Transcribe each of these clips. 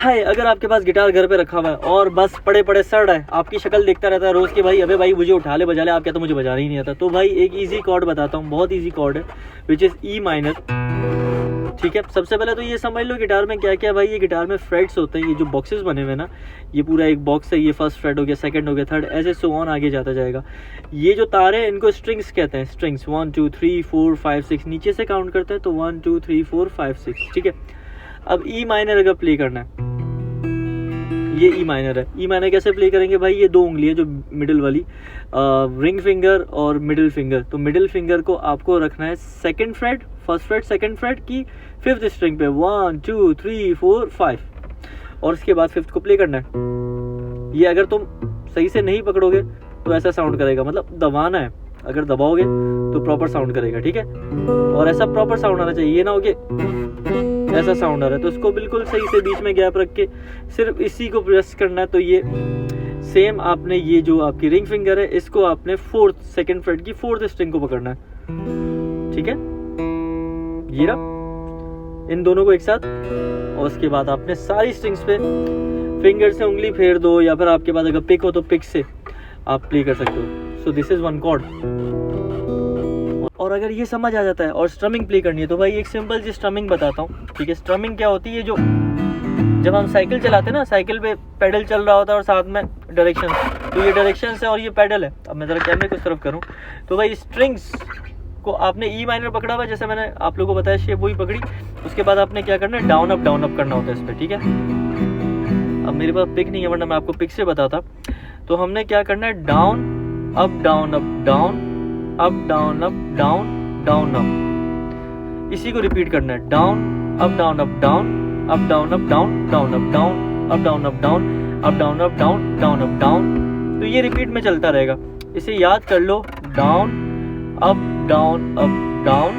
हाय, अगर आपके पास गिटार घर पे रखा हुआ है और बस पड़े पड़े सड़ रहा है, आपकी शक्ल देखता रहता है रोज के, भाई अबे भाई मुझे उठा ले बजा ले, आप क्या तो मुझे बजाना ही नहीं आता, तो भाई एक इजी कॉर्ड बताता हूँ, बहुत इजी कॉर्ड है, विच इज ई माइनर। ठीक है, सबसे पहले तो ये समझ लो गिटार में क्या क्या भाई, ये गिटार में फ्रेट्स होते हैं, ये जो बॉक्सेस बने हुए ना, ये पूरा एक बॉक्स है, ये फर्स्ट फ्रेट हो गया, सेकंड हो गया, थर्ड, ऐसे सो ऑन आगे जाता जाएगा। ये जो तारे हैं इनको स्ट्रिंग्स कहते हैं, स्ट्रिंग्स 1 2 3 4 5 6 नीचे से काउंट करते हैं तो 1 2 3 4 5 6। ठीक है, अब ई माइनर अगर प्ले करना है, ये ई माइनर है, ई माइनर कैसे प्ले करेंगे भाई, ये दो उंगली है जो मिडिल वाली, रिंग फिंगर और मिडिल फिंगर, तो मिडिल फिंगर को आपको रखना है second freight, first freight second freight की फिफ्थ स्ट्रिंग पे 1 2 3 4 5, और उसके बाद फिफ्थ को प्ले करना है। ये अगर तुम सही से नहीं पकड़ोगे तो ऐसा साउंड करेगा, मतलब दबाना है, अगर दबाओगे तो प्रॉपर साउंड करेगा। ठीक है, और ऐसा प्रॉपर साउंड आना चाहिए, ये ना हो कि ऐसा साउंड आ रहा है, तो इसको बिल्कुल सही से बीच में गैप रख के सिर्फ इसी को प्रेस करना है। तो ये सेम आपने ये जो आपकी रिंग फिंगर है इसको आपने फोर्थ सेकंड फ्रेट की फोर्थ स्ट्रिंग को पकड़ना है। ठीक है, ये रहा, इन दोनों को एक साथ, और उसके बाद आपने सारी स्ट्रिंग्स पे फिंगर से उंगली फेर दो, या फिर आपके पास अगर पिक हो तो पिक से आप प्ले कर सकते हो। So this is one chord. और अगर ये समझ आ जाता है और स्ट्रमिंग प्ले करनी है तो भाई एक सिंपल सी स्ट्रमिंग बताता हूँ। ठीक है, स्ट्रमिंग क्या होती है, जो जब हम साइकिल चलाते हैं ना, साइकिल पे पेडल चल रहा होता है और साथ में डायरेक्शन, तो ये डायरेक्शन है और ये पेडल है। अब मैं जरा कैमरे को इस तरफ करूँ तो भाई स्ट्रिंग्स को आपने ई माइनर पकड़ा हुआ, जैसे मैंने आप लोगों को बताया शेप वही पकड़ी, उसके बाद आपने क्या करना है, डाउन अप करना होता है इस पर। ठीक है, अब मेरे पास पिक नहीं है वरना मैं आपको पिक से बताता। तो हमने क्या करना है, down up down up down up down up down down up, इसी को रिपीट करना है, down up down up down up down up down down up down up down up down up down up down down up down. तो ये repeat में चलता रहेगा, इसे याद कर लो, down up down up down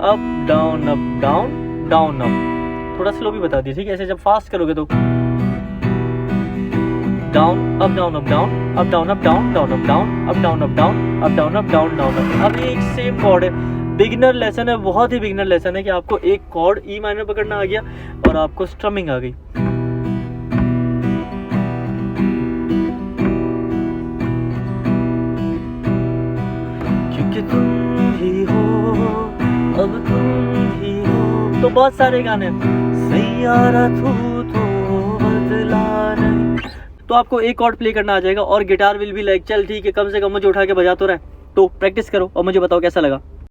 up down up down down up. थोड़ा स्लो भी बता दिया, ठीक है, ऐसे जब फास्ट करोगे तो down up down up down up down up down down up down up down up down up down up down down up. अब ये एक सेम कॉर्ड है, बिगिनर लेसन है, बहुत ही बिगिनर लेसन है कि आपको एक कॉर्ड ई माइनर पकड़ना आ गया और आपको स्ट्रमिंग आ गई। क्योंकि तुम ही हो, अब तुम ही हो, तो बहुत सारे गाने, सैयारा तू तो बदला नहीं, तो आपको एक कॉर्ड प्ले करना आ जाएगा और गिटार विल भी लाइक, चल ठीक है कम से कम मुझे उठा के बजा तो रहा है, तो प्रैक्टिस करो और मुझे बताओ कैसा लगा।